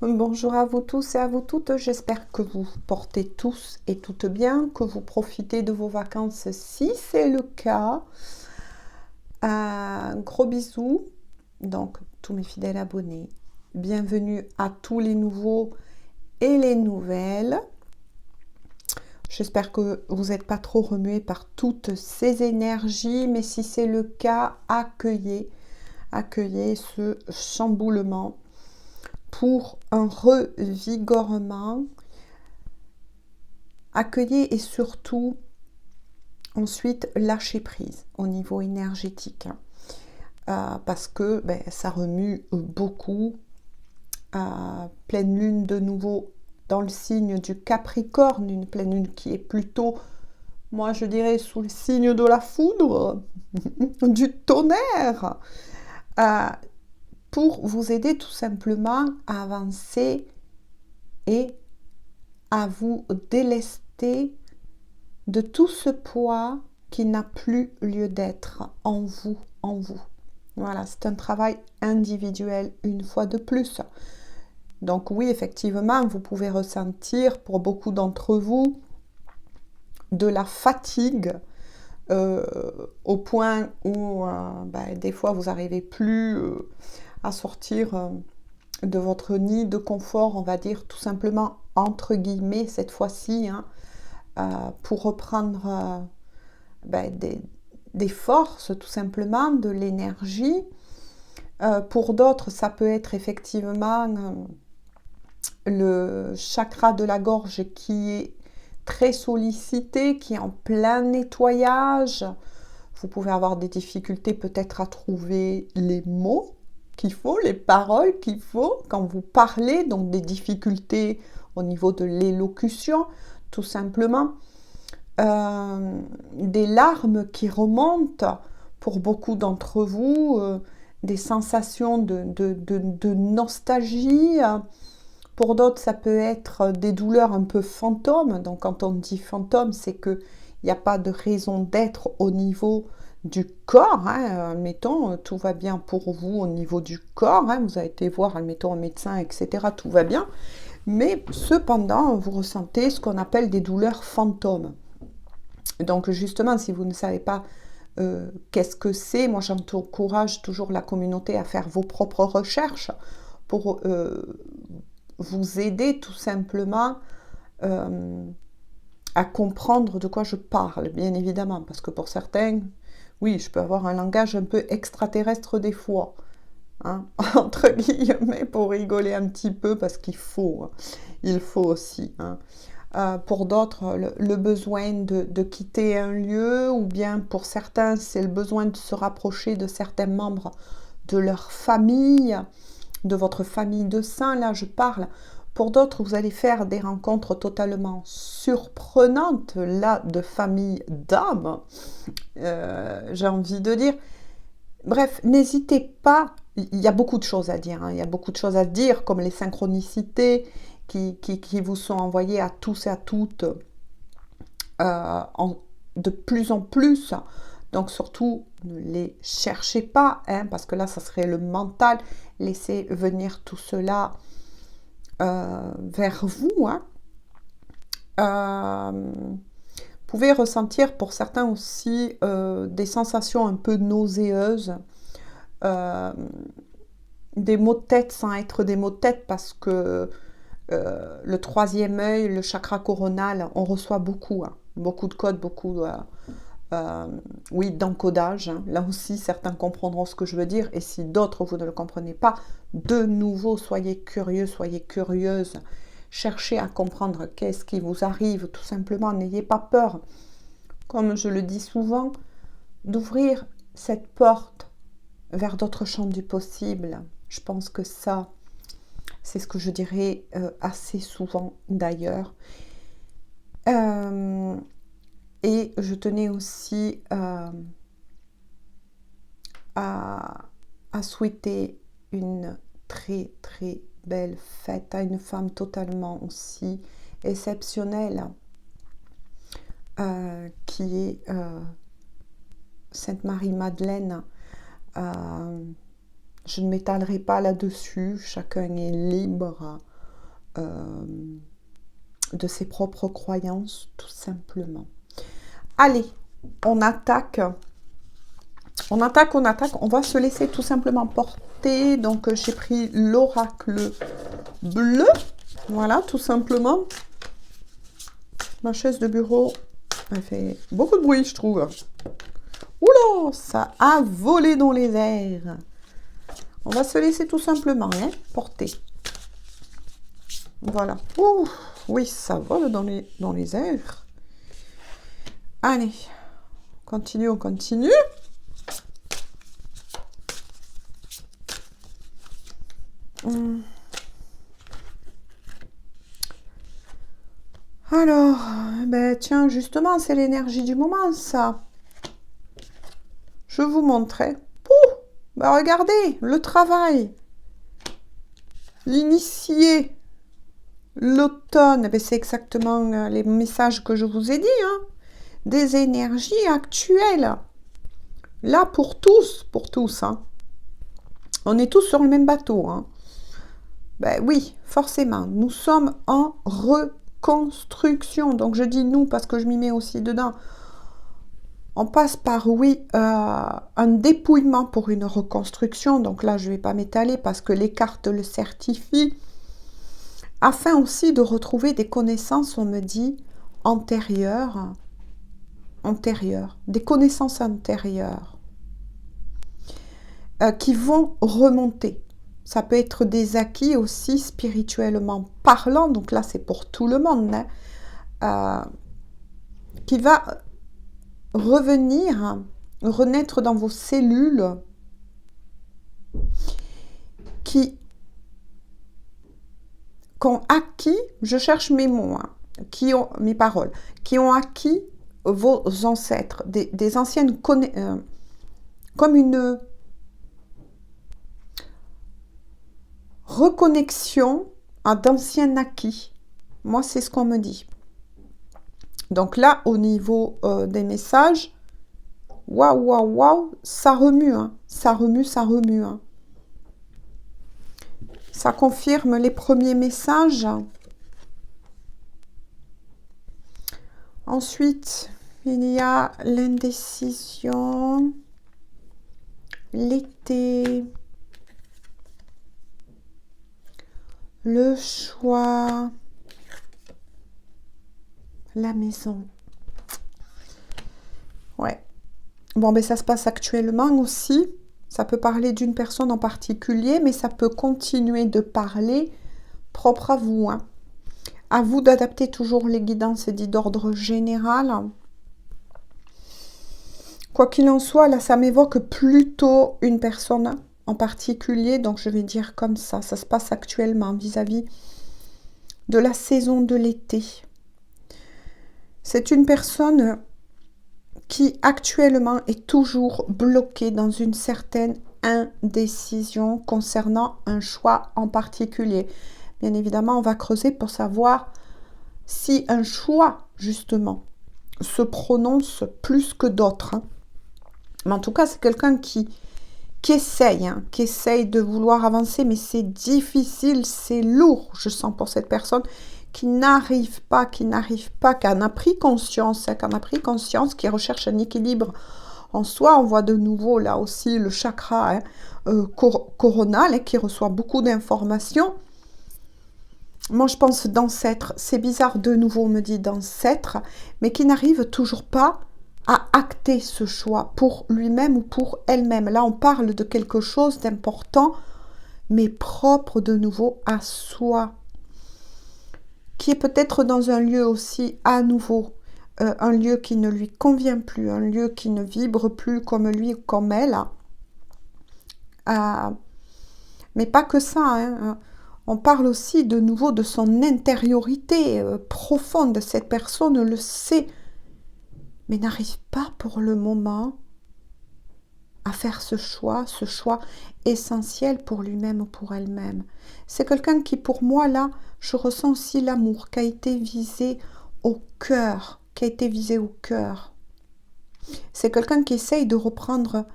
Bonjour à vous tous et à vous toutes, j'espère que vous portez tous et toutes bien, que vous profitez de vos vacances si c'est le cas. Un gros bisou, donc tous mes fidèles abonnés. Bienvenue à tous les nouveaux et les nouvelles. J'espère que vous n'êtes pas trop remués par toutes ces énergies, mais si c'est le cas, accueillez ce chamboulement pour un revigorement. Accueillez et surtout ensuite lâcher prise au niveau énergétique, parce que ça remue beaucoup. Pleine lune de nouveau dans le signe du Capricorne, une pleine lune qui est plutôt, moi je dirais, sous le signe de la foudre, du tonnerre, euh, pour vous aider tout simplement à avancer et à vous délester de tout ce poids qui n'a plus lieu d'être en vous, en vous. Voilà, c'est un travail individuel une fois de plus. Donc oui, effectivement, vous pouvez ressentir pour beaucoup d'entre vous de la fatigue euh, au point où des fois vous n'arrivez plus à sortir de votre nid de confort, on va dire tout simplement entre guillemets cette fois-ci, hein, pour reprendre des forces, tout simplement, de l'énergie. Pour d'autres, ça peut être effectivement le chakra de la gorge qui est très sollicité, qui est en plein nettoyage. Vous pouvez avoir des difficultés peut-être à trouver les mots qu'il faut, les paroles qu'il faut quand vous parlez, donc des difficultés au niveau de l'élocution, tout simplement. Des larmes qui remontent pour beaucoup d'entre vous, des sensations de nostalgie. Pour d'autres, ça peut être des douleurs un peu fantômes. Donc quand on dit fantôme, c'est qu'il n'y a pas de raison d'être au niveau du corps. Hein. Admettons, tout va bien pour vous au niveau du corps. Hein. Vous avez été voir, admettons, un médecin, etc. Tout va bien. Mais cependant, vous ressentez ce qu'on appelle des douleurs fantômes. Donc justement, si vous ne savez pas qu'est-ce que c'est, moi j'encourage toujours la communauté à faire vos propres recherches pour vous aider tout simplement à comprendre de quoi je parle, bien évidemment, parce que pour certains, oui, je peux avoir un langage un peu extraterrestre des fois, hein, entre guillemets, pour rigoler un petit peu, parce il faut aussi, hein. Pour d'autres, le besoin de quitter un lieu, ou bien pour certains, c'est le besoin de se rapprocher de certains membres de leur famille, de votre famille de sang, là je parle. Pour d'autres, vous allez faire des rencontres totalement surprenantes, là, de famille d'âmes, j'ai envie de dire. Bref, n'hésitez pas, il y a beaucoup de choses à dire, hein. Il y a beaucoup de choses à dire, comme les synchronicités qui vous sont envoyées à tous et à toutes de plus en plus. Donc surtout, ne les cherchez pas, hein, parce que là, ça serait le mental. Laissez venir tout cela vers vous. Hein. Pouvez ressentir pour certains aussi des sensations un peu nauséeuses, euh, des maux de tête sans être des maux de tête, parce que le troisième œil, le chakra coronal, on reçoit beaucoup, hein, beaucoup de codes, beaucoup oui, d'encodage. Hein. Là aussi, certains comprendront ce que je veux dire, et si d'autres, vous ne le comprenez pas, de nouveau, soyez curieux, soyez curieuse. Cherchez à comprendre qu'est-ce qui vous arrive, tout simplement, n'ayez pas peur. Comme je le dis souvent, d'ouvrir cette porte vers d'autres champs du possible. Je pense que ça, c'est ce que je dirais assez souvent d'ailleurs. Et je tenais aussi à souhaiter une très très belle fête à une femme totalement aussi exceptionnelle, qui est Sainte Marie-Madeleine, Je ne m'étalerai pas là-dessus. Chacun est libre de ses propres croyances, tout simplement. Allez, on attaque. On attaque, on attaque. On va se laisser tout simplement porter. Donc, j'ai pris l'oracle bleu. Voilà, tout simplement. Ma chaise de bureau, elle fait beaucoup de bruit, je trouve. Oula, ça a volé dans les airs. On va se laisser tout simplement porter. Voilà. Ouh, oui, ça vole dans les airs. Allez, on continue. Alors, ben tiens, justement, c'est l'énergie du moment, ça. Je vous montrais. Pouh, ben regardez, le travail. L'initié. L'automne, ben c'est exactement les messages que je vous ai dit. Hein. Des énergies actuelles. Là, pour tous. Hein. On est tous sur le même bateau. Hein. Ben oui, forcément. Nous sommes en reconstruction. Donc, je dis nous parce que je m'y mets aussi dedans. On passe par, oui, un dépouillement pour une reconstruction. Donc là, je ne vais pas m'étaler parce que les cartes le certifient. Afin aussi de retrouver des connaissances, on me dit, antérieures. Des connaissances antérieures qui vont remonter. Ça peut être des acquis aussi spirituellement parlant. Donc là, c'est pour tout le monde. Hein, qui va revenir, renaître dans vos cellules, qui ont acquis, je cherche mes mots, hein, mes paroles, qui ont acquis vos ancêtres, des anciennes comme une reconnexion à d'anciens acquis. Moi, c'est ce qu'on me dit. Donc là, au niveau des messages, waouh, ça remue, hein, ça remue. Hein. Ça confirme les premiers messages. Ensuite, il y a l'indécision, l'été, le choix, la maison. Ouais. Bon, ben ça se passe actuellement aussi. Ça peut parler d'une personne en particulier, mais ça peut continuer de parler propre à vous. Hein. À vous d'adapter toujours les guidances dites d'ordre général. Quoi qu'il en soit, là, ça m'évoque plutôt une personne en particulier. Donc, je vais dire comme ça. Ça se passe actuellement vis-à-vis de la saison de l'été. C'est une personne qui actuellement est toujours bloquée dans une certaine indécision concernant un choix en particulier. Bien évidemment, on va creuser pour savoir si un choix, justement, se prononce plus que d'autres. Hein. Mais en tout cas, c'est quelqu'un qui essaye de vouloir avancer, mais c'est difficile, c'est lourd, je sens pour cette personne, qui n'arrive pas, qui en a pris conscience, qui recherche un équilibre en soi. On voit de nouveau là aussi le chakra coronal qui reçoit beaucoup d'informations. Moi, je pense d'ancêtre. C'est bizarre, de nouveau, on me dit d'ancêtre, mais qui n'arrive toujours pas à acter ce choix pour lui-même ou pour elle-même. Là, on parle de quelque chose d'important, mais propre de nouveau à soi, qui est peut-être dans un lieu aussi à nouveau, un lieu qui ne lui convient plus, un lieu qui ne vibre plus comme lui ou comme elle. Mais pas que ça, hein. On parle aussi de nouveau de son intériorité profonde. Cette personne le sait, mais n'arrive pas pour le moment à faire ce choix essentiel pour lui-même ou pour elle-même. C'est quelqu'un qui, pour moi, là, je ressens aussi l'amour qui a été visé au cœur, C'est quelqu'un qui essaye de reprendre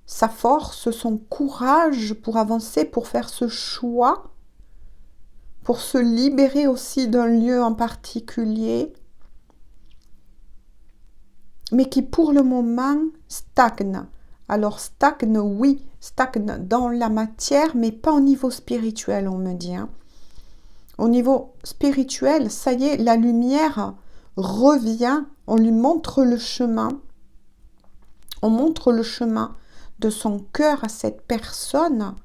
sa force, son courage pour avancer, pour faire ce choix, pour se libérer aussi d'un lieu en particulier, mais qui pour le moment stagne. Alors stagne, oui, stagne dans la matière, mais pas au niveau spirituel, on me dit. Hein. Au niveau spirituel, ça y est, la lumière revient, on lui montre le chemin, on montre le chemin de son cœur à cette personne,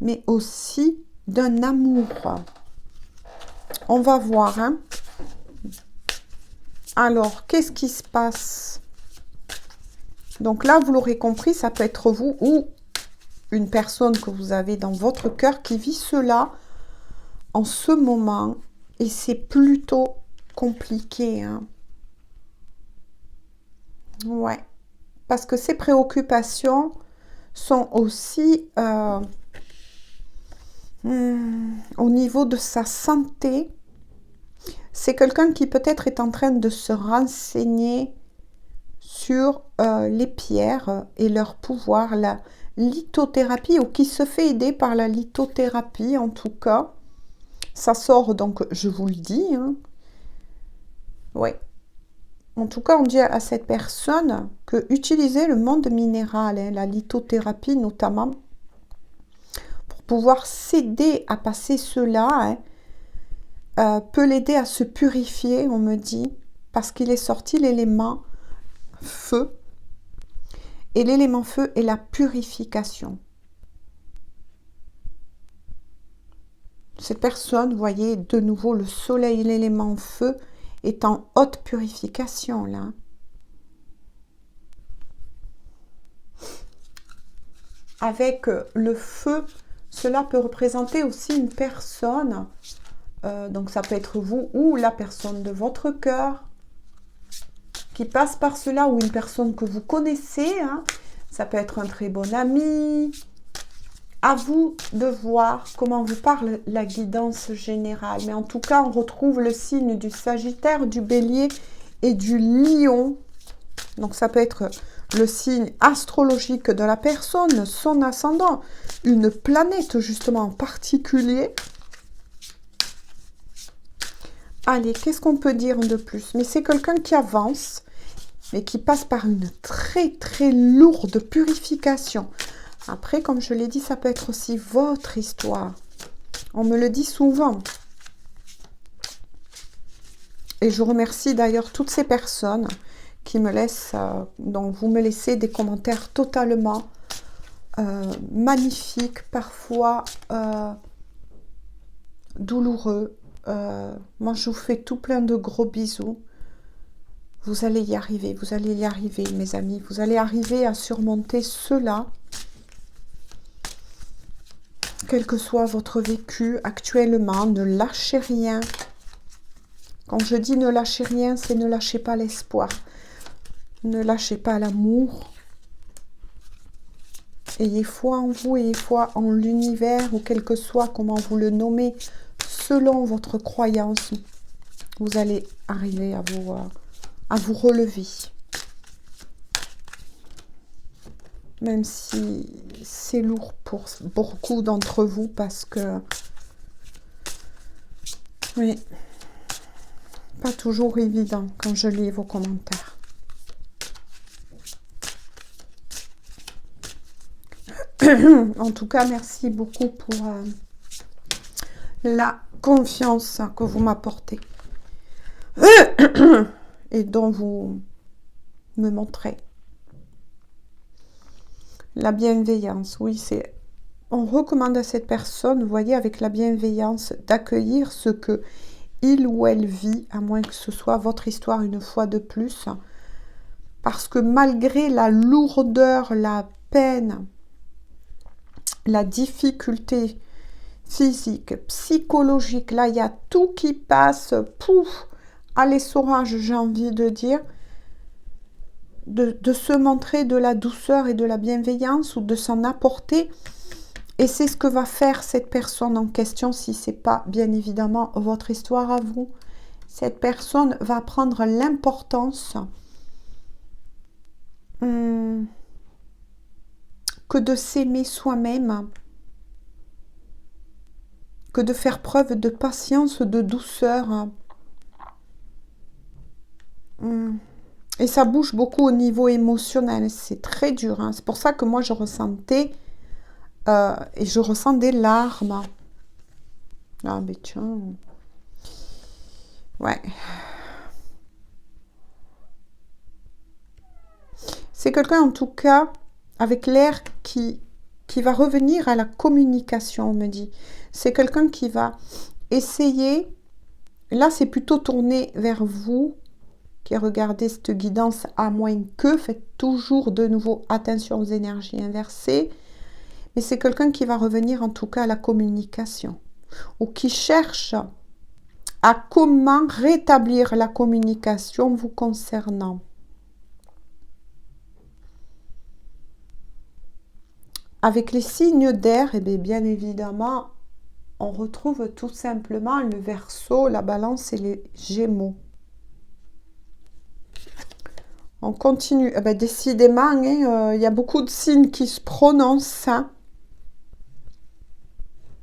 mais aussi d'un amour. On va voir. Hein. Alors, qu'est-ce qui se passe? Donc là, vous l'aurez compris, ça peut être vous ou une personne que vous avez dans votre cœur qui vit cela en ce moment. Et c'est plutôt compliqué. Hein. Ouais. Parce que ces préoccupations sont aussi au niveau de sa santé. C'est quelqu'un qui peut-être est en train de se renseigner sur les pierres et leur pouvoir, la lithothérapie, ou qui se fait aider par la lithothérapie en tout cas. Ça sort donc, je vous le dis. Hein. Ouais. En tout cas, on dit à cette personne que utiliser le monde minéral, hein, la lithothérapie notamment, pour pouvoir s'aider à passer cela, hein, peut l'aider à se purifier, on me dit, parce qu'il est sorti l'élément feu. Et l'élément feu est la purification. Cette personne, vous voyez, de nouveau, le soleil et l'élément feu est en haute purification, là. Avec le feu, cela peut représenter aussi une personne, donc ça peut être vous ou la personne de votre cœur, qui passe par cela, ou une personne que vous connaissez, hein. Ça peut être un très bon ami. À vous de voir comment vous parle la guidance générale. Mais en tout cas, on retrouve le signe du Sagittaire, du Bélier et du Lion. Donc ça peut être le signe astrologique de la personne, son ascendant, une planète justement en particulier. Allez, qu'est-ce qu'on peut dire de plus? Mais c'est quelqu'un qui avance, mais qui passe par une très très lourde purification. Après, comme je l'ai dit, ça peut être aussi votre histoire. On me le dit souvent. Et je remercie d'ailleurs toutes ces personnes qui me laissent, donc vous me laissez des commentaires totalement magnifiques, parfois douloureux. Moi, je vous fais tout plein de gros bisous. Vous allez y arriver, mes amis. Vous allez arriver à surmonter cela. Quel que soit votre vécu actuellement, ne lâchez rien. Quand je dis ne lâchez rien, c'est ne lâchez pas l'espoir. Ne lâchez pas l'amour. Ayez foi en vous, ayez foi en l'univers, ou quel que soit comment vous le nommez, selon votre croyance. Vous allez arriver à vous relever. Même si c'est lourd pour beaucoup d'entre vous, parce que oui, pas toujours évident quand je lis vos commentaires. En tout cas, merci beaucoup pour la confiance que vous m'apportez et dont vous me montrez. La bienveillance, oui, c'est... On recommande à cette personne, vous voyez, avec la bienveillance, d'accueillir ce que il ou elle vit, à moins que ce soit votre histoire une fois de plus. Parce que malgré la lourdeur, la peine, la difficulté physique, psychologique, là, il y a tout qui passe, pouf, à l'essorage, j'ai envie de dire, de se montrer de la douceur et de la bienveillance, ou de s'en apporter. Et c'est ce que va faire cette personne en question, si ce n'est pas bien évidemment votre histoire à vous. Cette personne va prendre l'importance que de s'aimer soi-même, que de faire preuve de patience, de douceur. Et ça bouge beaucoup au niveau émotionnel, c'est très dur. Hein. C'est pour ça que moi je ressentais, et je ressens des larmes. Ah mais tiens, ouais. C'est quelqu'un en tout cas avec l'air qui va revenir à la communication, on me dit. C'est quelqu'un qui va essayer, là c'est plutôt tourné vers vous, qui regardez cette guidance, à moins que, faites toujours de nouveau attention aux énergies inversées, mais c'est quelqu'un qui va revenir en tout cas à la communication, ou qui cherche à comment rétablir la communication vous concernant. Avec les signes d'air, et bien évidemment, on retrouve tout simplement le Verseau, la Balance et les Gémeaux. On continue. Décidément, il y a beaucoup de signes qui se prononcent. Hein.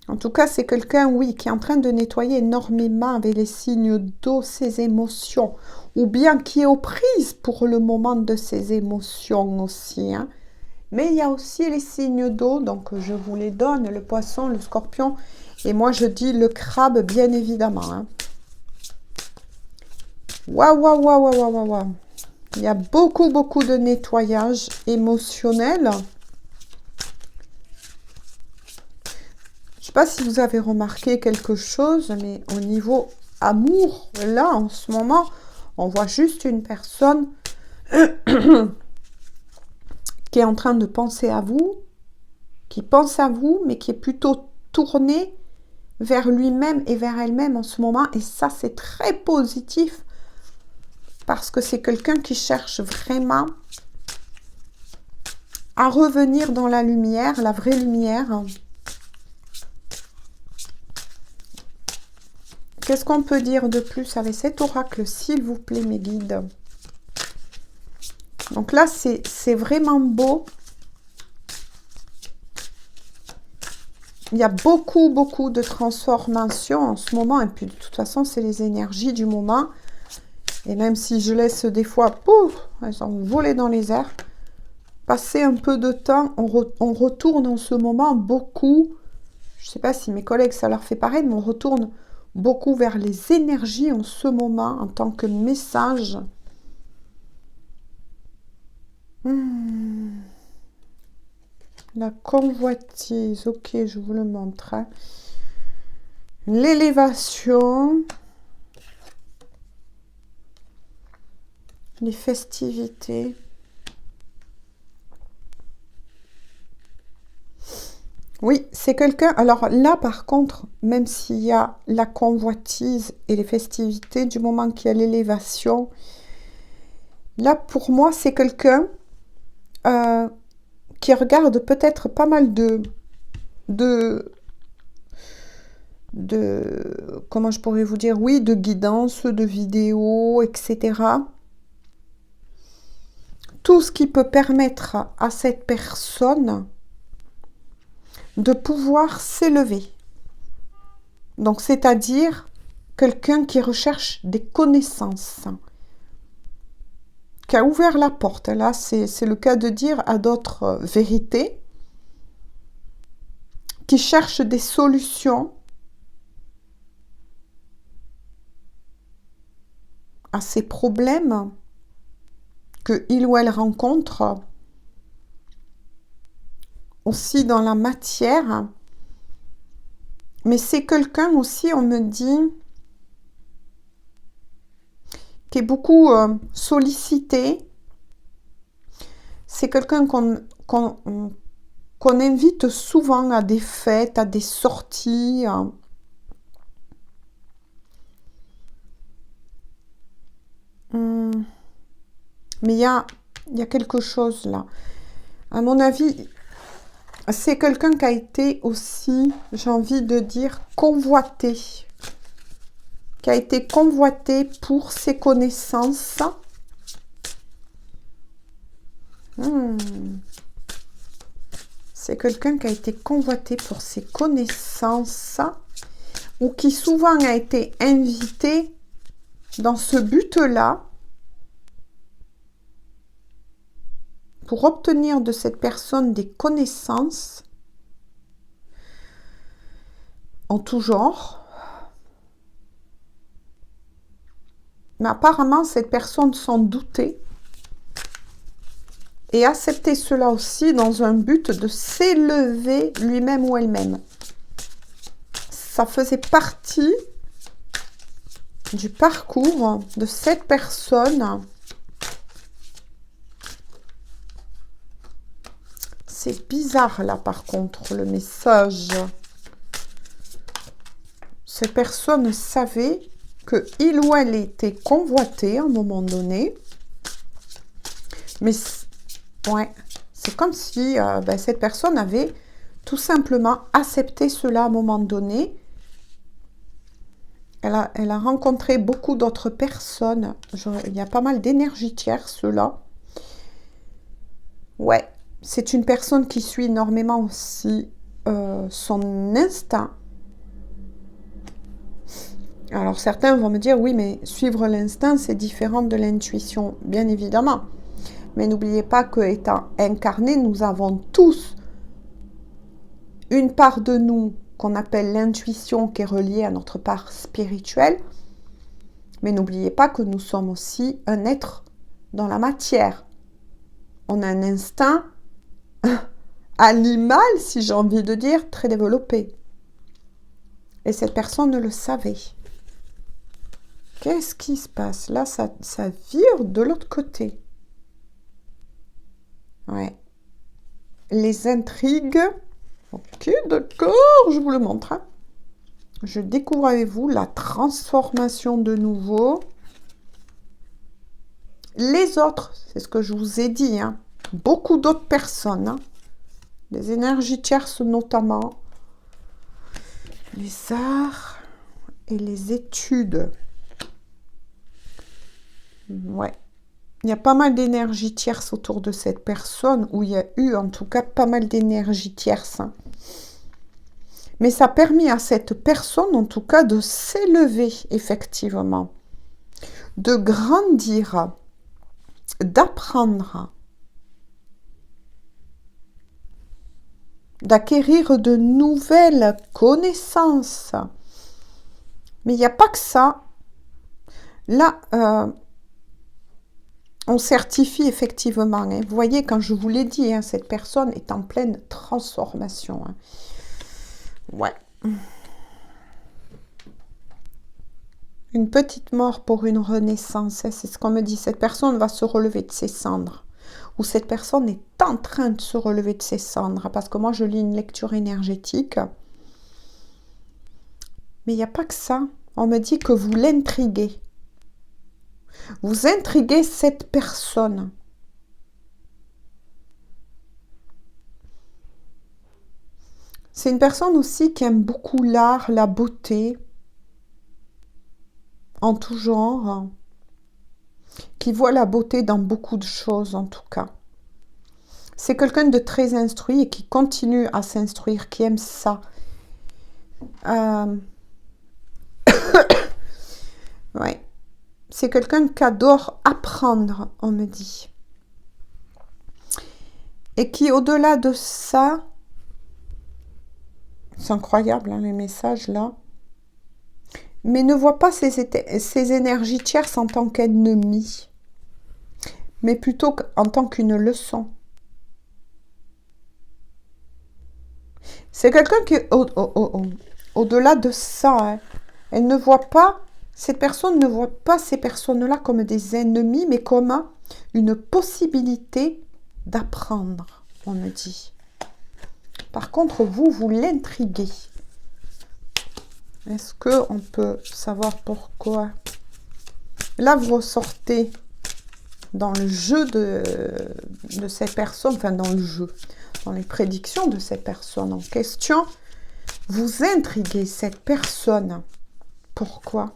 En tout cas, c'est quelqu'un, oui, qui est en train de nettoyer énormément avec les signes d'eau ses émotions, ou bien qui est aux prises pour le moment de ses émotions aussi. Hein. Mais il y a aussi les signes d'eau, donc je vous les donne, le poisson, le scorpion, et moi je dis le crabe, bien évidemment. Hein. Waouh, waouh, waouh, waouh, waouh, waouh. Il y a beaucoup, beaucoup de nettoyage émotionnel. Je ne sais pas si vous avez remarqué quelque chose, mais au niveau amour, là, en ce moment, on voit juste une personne qui est en train de penser à vous, qui pense à vous, mais qui est plutôt tournée vers lui-même et vers elle-même en ce moment. Et ça, c'est très positif parce que c'est quelqu'un qui cherche vraiment à revenir dans la lumière, la vraie lumière. Qu'est-ce qu'on peut dire de plus avec cet oracle, s'il vous plaît, mes guides? Donc là, c'est vraiment beau. Il y a beaucoup, beaucoup de transformations en ce moment. Et puis, de toute façon, c'est les énergies du moment. Et même si je laisse des fois, pouf, elles ont volé dans les airs. Passer un peu de temps, on retourne en ce moment beaucoup. Je ne sais pas si mes collègues, ça leur fait pareil, mais on retourne beaucoup vers les énergies en ce moment en tant que message. La convoitise, ok, je vous le montre. Hein. L'élévation. Les festivités. Oui, c'est quelqu'un... Alors là, par contre, même s'il y a la convoitise et les festivités, du moment qu'il y a l'élévation, là, pour moi, c'est quelqu'un qui regarde peut-être pas mal comment je pourrais vous dire, oui, de guidance, de vidéos, etc. Tout ce qui peut permettre à cette personne de pouvoir s'élever. Donc, c'est-à-dire quelqu'un qui recherche des connaissances, qui a ouvert la porte. Là, c'est le cas de dire à d'autres vérités, qui cherche des solutions à ces problèmes qu'il ou elle rencontre aussi dans la matière. Mais c'est quelqu'un aussi, on me dit, qui est beaucoup sollicité. C'est quelqu'un qu'on invite souvent à des fêtes, à des sorties. Mais il y a quelque chose là. À mon avis, c'est quelqu'un qui a été aussi, j'ai envie de dire, convoité. Qui a été convoité pour ses connaissances. C'est quelqu'un qui a été convoité pour ses connaissances ou qui souvent a été invité dans ce but-là pour obtenir de cette personne des connaissances en tout genre. Mais apparemment, cette personne s'en doutait et acceptait cela aussi dans un but de s'élever lui-même ou elle-même. Ça faisait partie du parcours de cette personne. C'est bizarre là par contre le message. Cette personne savait que il ou elle était convoité à un moment donné. Mais ouais, c'est comme si cette personne avait tout simplement accepté cela à un moment donné. Elle a rencontré beaucoup d'autres personnes. Il y a pas mal d'énergie tierce là. Ouais, c'est une personne qui suit énormément aussi son instinct. Alors certains vont me dire, oui, mais suivre l'instinct, c'est différent de l'intuition, bien évidemment. Mais n'oubliez pas qu'étant incarnés, nous avons tous une part de nous qu'on appelle l'intuition qui est reliée à notre part spirituelle. Mais n'oubliez pas que nous sommes aussi un être dans la matière. On a un instinct animal, si j'ai envie de dire, très développé. Et cette personne le savait. Qu'est-ce qui se passe? Là, ça vire de l'autre côté. Ouais. Les intrigues. Ok, d'accord, je vous le montre. Hein. Je découvre avec vous la transformation de nouveau. Les autres, c'est ce que je vous ai dit. Hein. Beaucoup d'autres personnes. Hein. Les énergies tierces notamment. Les arts et les études. Ouais. Il y a pas mal d'énergie tierce autour de cette personne, ou il y a eu en tout cas pas mal d'énergie tierce. Hein. Mais ça a permis à cette personne en tout cas de s'élever effectivement, de grandir, d'apprendre, d'acquérir de nouvelles connaissances. Mais il n'y a pas que ça. Là, on certifie effectivement. Hein. Vous voyez, quand je vous l'ai dit, hein, cette personne est en pleine transformation. Hein. Ouais. Une petite mort pour une renaissance. Hein, c'est ce qu'on me dit. Cette personne va se relever de ses cendres. Ou cette personne est en train de se relever de ses cendres. Parce que moi, je lis une lecture énergétique. Mais il n'y a pas que ça. On me dit que vous l'intriguez. Vous intriguez cette personne. C'est une personne aussi qui aime beaucoup l'art, la beauté, en tout genre, qui voit la beauté dans beaucoup de choses en tout cas. C'est quelqu'un de très instruit et qui continue à s'instruire, qui aime ça. Ouais. C'est quelqu'un qui adore apprendre, on me dit. Et qui, au-delà de ça, c'est incroyable, hein, les messages là, mais ne voit pas ces énergies tierces en tant qu'ennemies, mais plutôt en tant qu'une leçon. C'est quelqu'un qui, au-delà de ça, hein, elle ne voit pas, cette personne ne voit pas ces personnes-là comme des ennemis, mais comme une possibilité d'apprendre, on me dit. Par contre, vous l'intriguez. Est-ce qu'on peut savoir pourquoi? Là, vous ressortez dans le jeu de cette personne, enfin dans le jeu, dans les prédictions de cette personne en question. Vous intriguez cette personne. Pourquoi?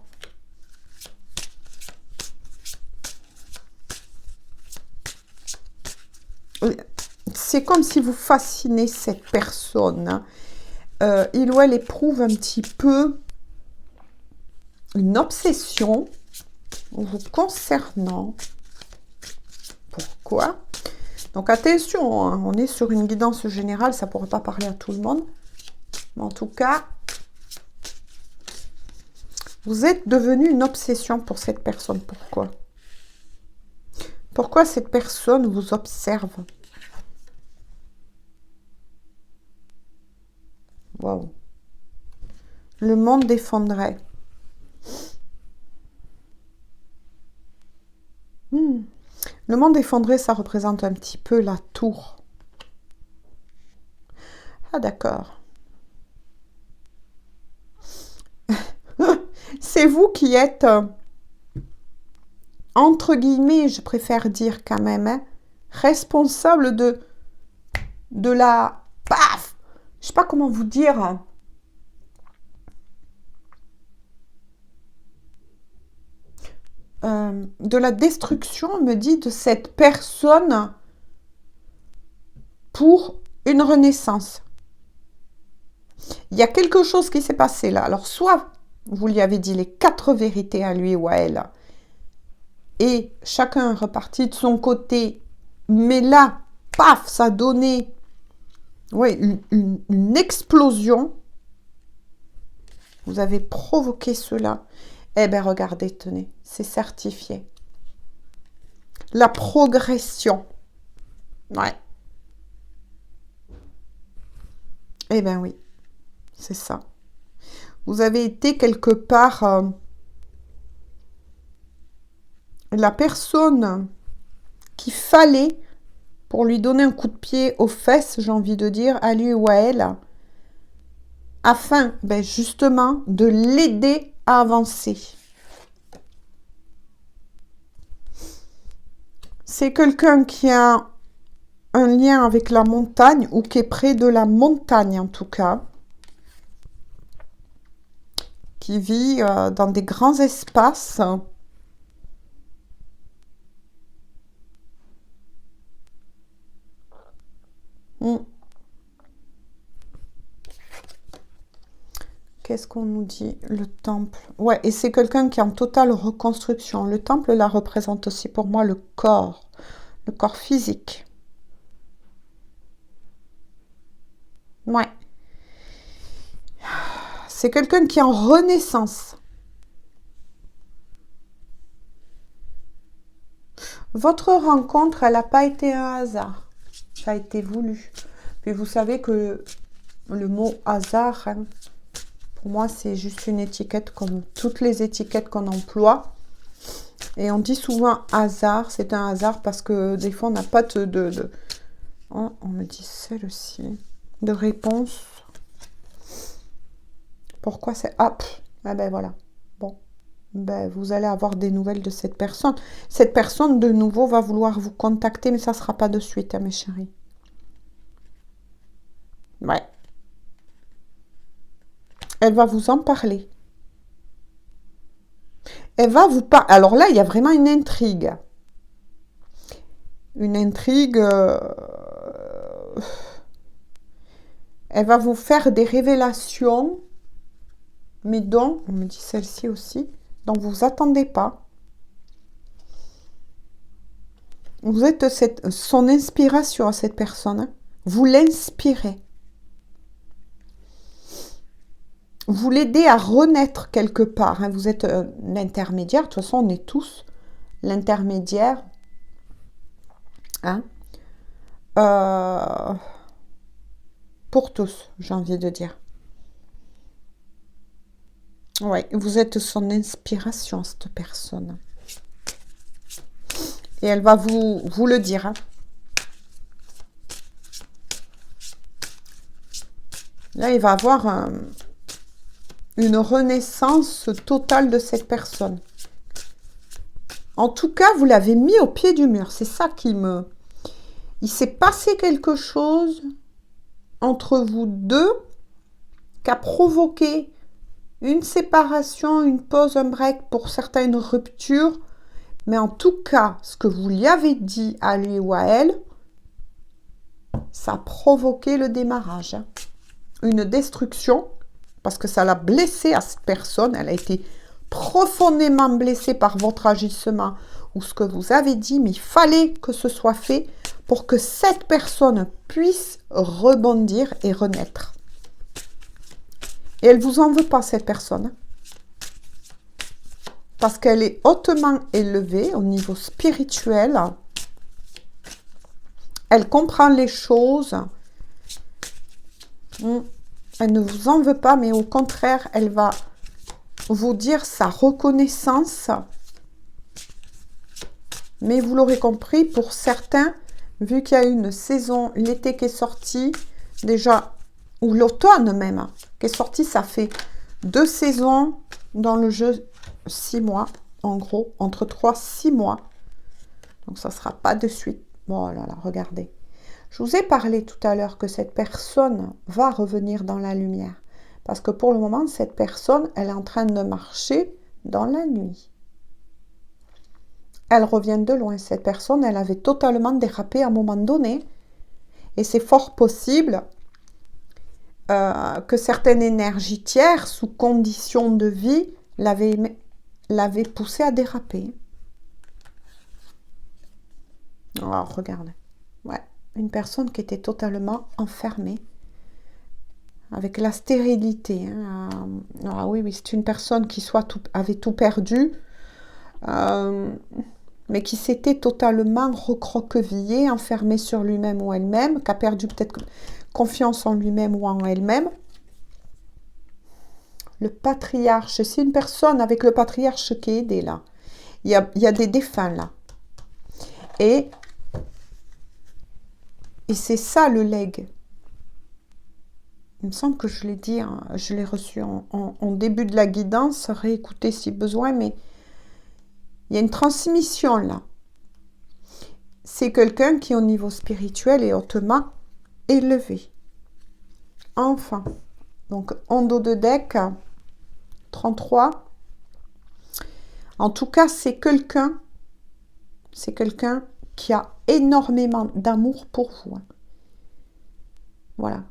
C'est comme si vous fascinez cette personne. Il ou elle éprouve un petit peu une obsession vous concernant. Pourquoi? Donc attention, hein, on est sur une guidance générale, ça ne pourra pas parler à tout le monde. Mais en tout cas, vous êtes devenu une obsession pour cette personne. Pourquoi? Pourquoi cette personne vous observe? Waouh. Le monde défendrait. Le monde effondré, ça représente un petit peu la tour. Ah, d'accord. C'est vous qui êtes, entre guillemets, je préfère dire quand même, hein, responsable de la... Paf! Je sais pas comment vous dire. De la destruction, on me dit, de cette personne pour une renaissance. Il y a quelque chose qui s'est passé là. Alors, soit vous lui avez dit les 4 vérités à lui ou à elle, et chacun est reparti de son côté, mais là, paf, ça a donné une explosion. Vous avez provoqué cela. Eh bien, regardez, tenez, c'est certifié. La progression. Ouais. Eh bien, oui, c'est ça. Vous avez été quelque part la personne qu'il fallait pour lui donner un coup de pied aux fesses, j'ai envie de dire, à lui ou à elle, afin justement de l'aider à avancer. C'est quelqu'un qui a un lien avec la montagne ou qui est près de la montagne en tout cas, qui vit dans des grands espaces. Qu'est-ce qu'on nous dit? Le temple. Ouais, et c'est quelqu'un qui est en totale reconstruction. Le temple, là, représente aussi pour moi le corps physique. Ouais. C'est quelqu'un qui est en renaissance. Votre rencontre, elle n'a pas été un hasard. Ça a été voulu. Puis vous savez que le mot hasard, hein, pour moi, c'est juste une étiquette comme toutes les étiquettes qu'on emploie. Et on dit souvent hasard, c'est un hasard parce que des fois, on n'a pas Oh, on me dit celle-ci. De réponse. Pourquoi c'est... Ah, ben voilà. Bon. Ben, vous allez avoir des nouvelles de cette personne. Cette personne, de nouveau, va vouloir vous contacter, mais ça ne sera pas de suite, hein, mes chéris. Ouais. Elle va vous en parler. Elle va vous parler. Alors là, il y a vraiment une intrigue. Une intrigue... Elle va vous faire des révélations, mais dont, on me dit celle-ci aussi, dont vous vous attendez pas. Vous êtes son inspiration à cette personne. Hein. Vous l'inspirez. Vous l'aidez à renaître quelque part. Hein. Vous êtes l'intermédiaire. De toute façon, on est tous l'intermédiaire. Hein. Pour tous, j'ai envie de dire. Oui, vous êtes son inspiration, cette personne. Et elle va vous le dire. Hein. Là, il va avoir une renaissance totale de cette personne. En tout cas, vous l'avez mis au pied du mur. C'est ça qui me... Il s'est passé quelque chose entre vous deux qui a provoqué une séparation, une pause, un break, pour certains une rupture. Mais en tout cas, ce que vous lui avez dit à lui ou à elle, ça a provoqué le démarrage. Une destruction, parce que ça l'a blessée à cette personne. Elle a été profondément blessée par votre agissement ou ce que vous avez dit, mais il fallait que ce soit fait pour que cette personne puisse rebondir et renaître. Et elle ne vous en veut pas, cette personne. Parce qu'elle est hautement élevée au niveau spirituel. Elle comprend les choses. Elle ne vous en veut pas, mais au contraire, elle va vous dire sa reconnaissance. Mais vous l'aurez compris, pour certains, vu qu'il y a une saison, l'été qui est sorti, déjà, ou l'automne même, qui est sorti, ça fait 2 saisons dans le jeu, 6 mois, en gros, entre 3 et 6 mois. Donc, ça ne sera pas de suite. Bon, là, regardez. Je vous ai parlé tout à l'heure que cette personne va revenir dans la lumière. Parce que pour le moment, cette personne, elle est en train de marcher dans la nuit. Elle revient de loin. Cette personne, elle avait totalement dérapé à un moment donné. Et c'est fort possible que certaines énergies tierces, sous conditions de vie, l'avaient poussée à déraper. Alors, regardez. Ouais. Une personne qui était totalement enfermée. Avec la stérilité. Hein. Ah oui, c'est une personne qui avait tout perdu. Mais qui s'était totalement recroquevillé, enfermé sur lui-même ou elle-même, qui a perdu peut-être confiance en lui-même ou en elle-même. Le patriarche, c'est une personne avec le patriarche qui est aidé là. Il y a des défunts là. Et c'est ça le legs. Il me semble que je l'ai dit, hein, je l'ai reçu en début de la guidance, réécouter si besoin, mais il y a une transmission là. C'est quelqu'un qui, au niveau spirituel, est hautement élevé. Enfin, donc en dos de deck, 33. En tout cas, c'est quelqu'un qui a énormément d'amour pour vous. Voilà.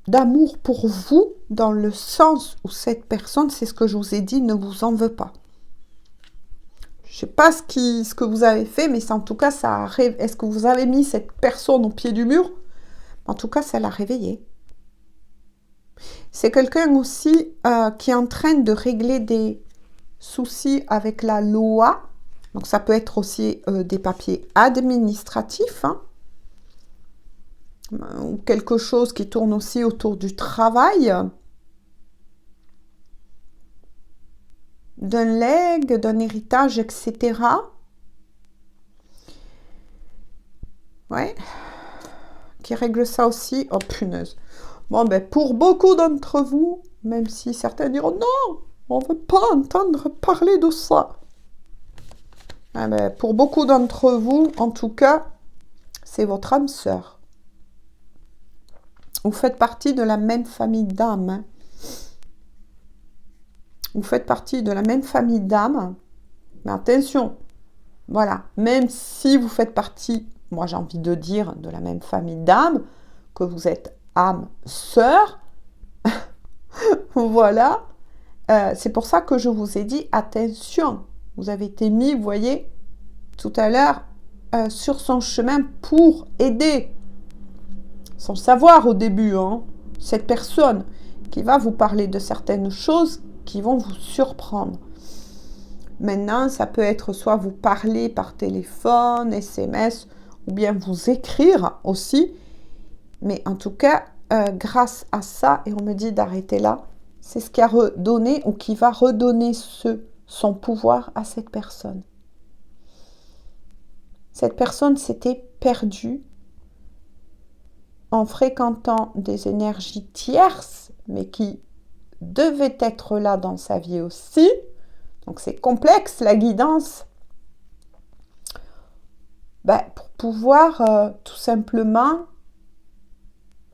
D'amour pour vous, dans le sens où cette personne, c'est ce que je vous ai dit, ne vous en veut pas. Je ne sais pas ce que vous avez fait, mais en tout cas, ça arrive. Est-ce que vous avez mis cette personne au pied du mur? En tout cas, ça l'a réveillée. C'est quelqu'un aussi qui est en train de régler des soucis avec la loi. Donc, ça peut être aussi des papiers administratifs. Hein, ou quelque chose qui tourne aussi autour du travail. D'un legs, d'un héritage, etc. Ouais. Qui règle ça aussi. Oh, punaise. Bon, ben, pour beaucoup d'entre vous, même si certains diront non, on ne veut pas entendre parler de ça. Ah ben, pour beaucoup d'entre vous, en tout cas, c'est votre âme sœur. Vous faites partie de la même famille d'âmes. Hein. Vous faites partie de la même famille d'âmes. Mais attention, voilà, même si vous faites partie, moi j'ai envie de dire, de la même famille d'âmes, que vous êtes âme sœur, voilà, c'est pour ça que je vous ai dit, attention, vous avez été mis, vous voyez, tout à l'heure, sur son chemin pour aider, sans savoir au début, hein, cette personne qui va vous parler de certaines choses qui vont vous surprendre. Maintenant, ça peut être soit vous parler par téléphone, SMS, ou bien vous écrire aussi. Mais en tout cas, grâce à ça, et on me dit d'arrêter là, c'est ce qui a redonné ou qui va redonner son pouvoir à cette personne. Cette personne s'était perdue en fréquentant des énergies tierces, mais qui devaient être là dans sa vie aussi. Donc c'est complexe la guidance. Pour pouvoir tout simplement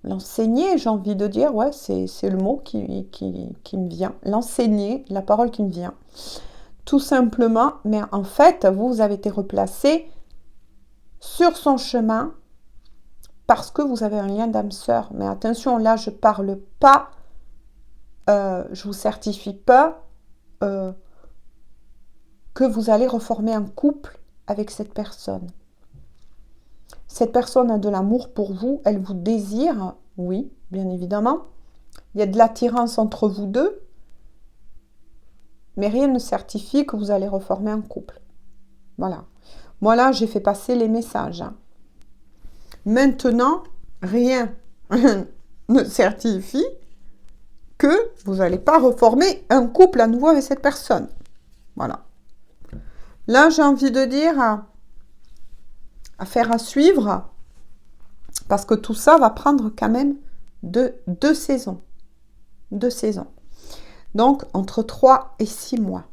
l'enseigner, j'ai envie de dire, ouais, c'est le mot qui me vient. L'enseigner, la parole qui me vient. Tout simplement, mais en fait, vous avez été replacé sur son chemin parce que vous avez un lien d'âme sœur. Mais attention, là, je parle pas, je vous certifie pas que vous allez reformer un couple avec cette personne. Cette personne a de l'amour pour vous, elle vous désire, oui, bien évidemment. Il y a de l'attirance entre vous deux, mais rien ne certifie que vous allez reformer un couple. Voilà. Moi, là, j'ai fait passer les messages. Maintenant, rien ne certifie que vous n'allez pas reformer un couple à nouveau avec cette personne. Voilà. Là, j'ai envie de dire, affaire à suivre, parce que tout ça va prendre quand même deux saisons. 2 saisons. Donc, entre 3 et 6 mois.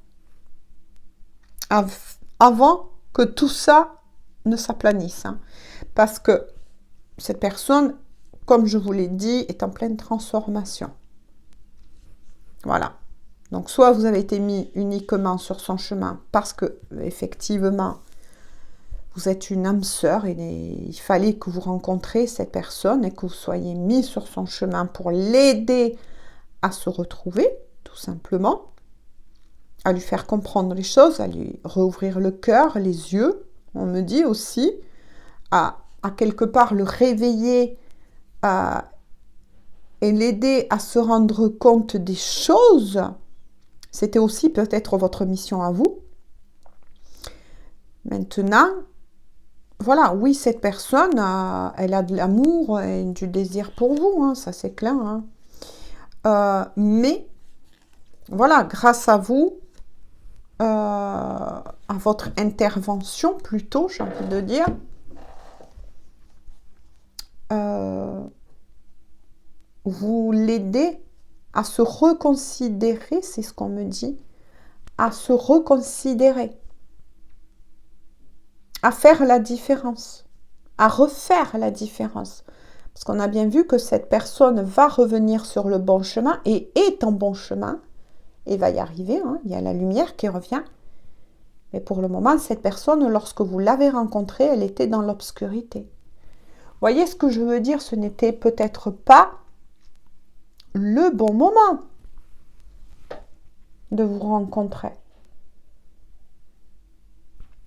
Avant que tout ça ne s'aplanisse. Hein. Parce que cette personne, comme je vous l'ai dit, est en pleine transformation. Voilà. Donc, soit vous avez été mis uniquement sur son chemin parce que, effectivement, vous êtes une âme sœur et il fallait que vous rencontriez cette personne et que vous soyez mis sur son chemin pour l'aider à se retrouver, tout simplement, à lui faire comprendre les choses, à lui rouvrir le cœur, les yeux, on me dit aussi, à quelque part le réveiller et l'aider à se rendre compte des choses. C'était aussi peut-être votre mission à vous. Maintenant, voilà, oui, cette personne, elle a de l'amour et du désir pour vous, hein, ça c'est clair. Hein. Mais, voilà, grâce à vous, à votre intervention plutôt, j'ai envie de dire, vous l'aidez à se reconsidérer, c'est ce qu'on me dit, à se reconsidérer, à faire la différence, à refaire la différence. Parce qu'on a bien vu que cette personne va revenir sur le bon chemin et est en bon chemin et va y arriver. Hein. Il y a la lumière qui revient. Mais pour le moment, cette personne, lorsque vous l'avez rencontrée, elle était dans l'obscurité. Voyez ce que je veux dire? Ce n'était peut-être pas le bon moment de vous rencontrer.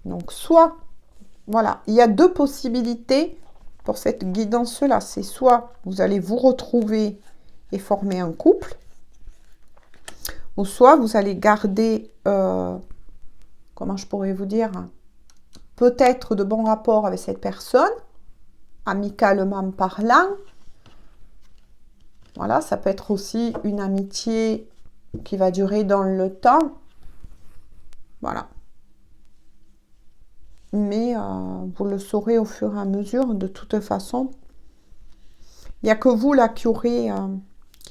Donc, soit, voilà, il y a 2 possibilités pour cette guidance-là. C'est soit vous allez vous retrouver et former un couple, ou soit vous allez garder, comment je pourrais vous dire, peut-être de bons rapports avec cette personne, amicalement parlant. Voilà, ça peut être aussi une amitié qui va durer dans le temps. Voilà. Mais vous le saurez au fur et à mesure, de toute façon. Il n'y a que vous, là, qui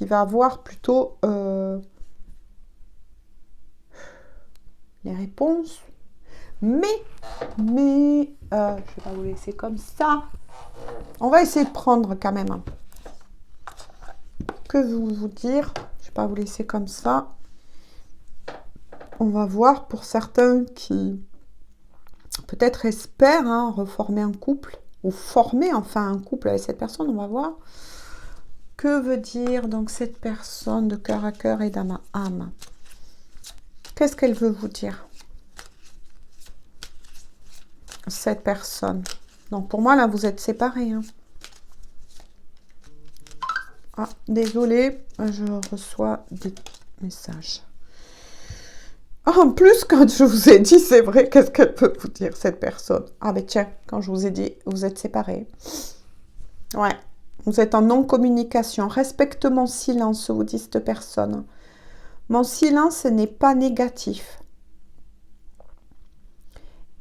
va avoir plutôt les réponses. Mais, je ne vais pas vous laisser comme ça. On va essayer de prendre quand même. Que vous dire, je ne vais pas vous laisser comme ça. On va voir pour certains qui peut-être espèrent reformer un couple ou former enfin un couple avec cette personne. On va voir. Que veut dire donc cette personne de cœur à cœur et d'âme à âme? Qu'est-ce qu'elle veut vous dire? Cette personne. Donc pour moi, là, vous êtes séparés. Hein. Ah, désolée, je reçois des messages. En plus, quand je vous ai dit, c'est vrai, qu'est-ce qu'elle peut vous dire, cette personne? Ah ben tiens, quand je vous ai dit, vous êtes séparés. Ouais, vous êtes en non-communication. Respecte mon silence, vous dit cette personne. Mon silence n'est pas négatif.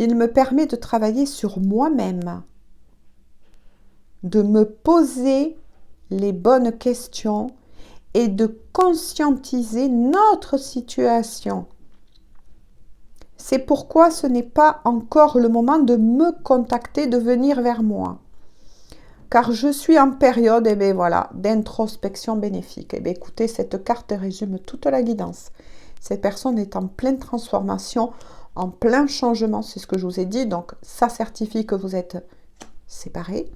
Il me permet de travailler sur moi-même, de me poser les bonnes questions et de conscientiser notre situation. C'est pourquoi ce n'est pas encore le moment de me contacter, de venir vers moi. Car je suis en période d'introspection bénéfique. Écoutez, cette carte résume toute la guidance. Cette personne est en pleine transformation, en plein changement, c'est ce que je vous ai dit. Donc, ça certifie que vous êtes séparés.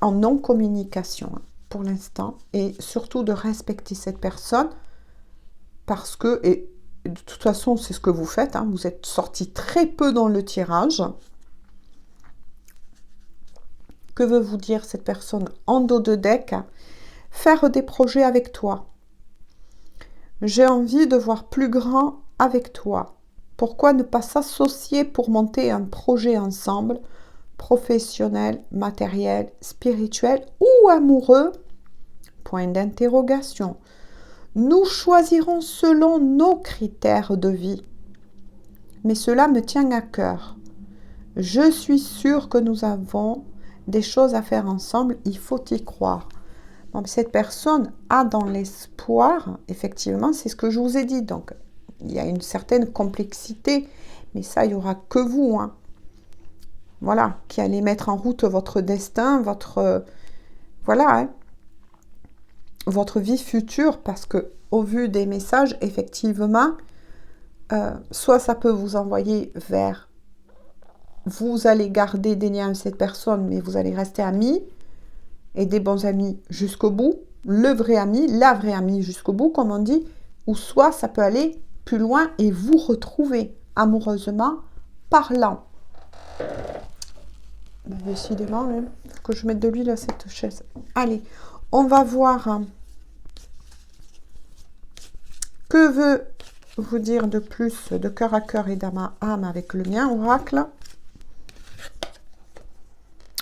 en non-communication pour l'instant, et surtout de respecter cette personne parce que, et de toute façon c'est ce que vous faites, hein, vous êtes sorti très peu dans le tirage. Que veut vous dire cette personne en dos de deck? Faire des projets avec toi. J'ai envie de voir plus grand avec toi. Pourquoi ne pas s'associer pour monter un projet ensemble, professionnel, matériel, spirituel ou amoureux? Point d'interrogation. Nous choisirons selon nos critères de vie. Mais cela me tient à cœur. Je suis sûre que nous avons des choses à faire ensemble, il faut y croire. Donc, cette personne a dans l'espoir, effectivement, c'est ce que je vous ai dit. Donc, il y a une certaine complexité, mais ça, il n'y aura que vous, hein. Voilà, qui allez mettre en route votre destin, voilà, hein, votre vie future, parce que au vu des messages, effectivement, soit ça peut vous envoyer vers, vous allez garder des liens avec cette personne, mais vous allez rester amis, et des bons amis jusqu'au bout, le vrai ami, la vraie amie jusqu'au bout, comme on dit, ou soit ça peut aller plus loin et vous retrouver amoureusement parlant. Ben, décidément, il faut que je mette de l'huile à cette chaise. Allez, on va voir que veut vous dire de plus de cœur à cœur et d'âme à âme avec le mien, oracle.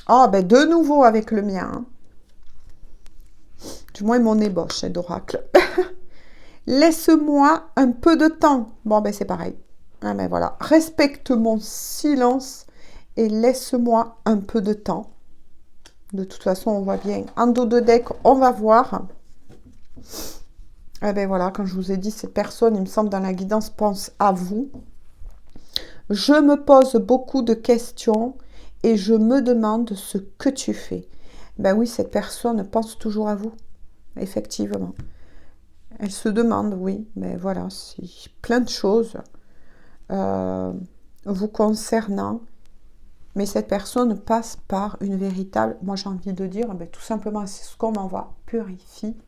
Ah, ben de nouveau avec le mien. Hein. Du moins mon ébauche d'oracle. Laisse-moi un peu de temps. Bon, ben c'est pareil. Ah, ben voilà. Respecte mon silence et laisse-moi un peu de temps. De toute façon, on voit bien. En dos de deck, on va voir. Eh ben voilà, quand je vous ai dit, cette personne, il me semble, dans la guidance, pense à vous. Je me pose beaucoup de questions et je me demande ce que tu fais. Ben oui, cette personne pense toujours à vous. Effectivement. Elle se demande, oui, mais voilà, c'est plein de choses vous concernant. Mais cette personne passe par une véritable, moi j'ai envie de dire, tout simplement, c'est ce qu'on m'envoie, purification.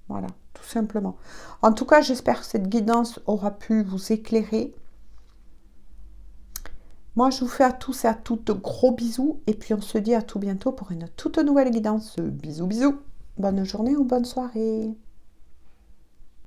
Voilà, tout simplement. En tout cas, j'espère que cette guidance aura pu vous éclairer. Moi, je vous fais à tous et à toutes de gros bisous. Et puis, on se dit à tout bientôt pour une toute nouvelle guidance. Bisous, bisous. Bonne journée ou bonne soirée.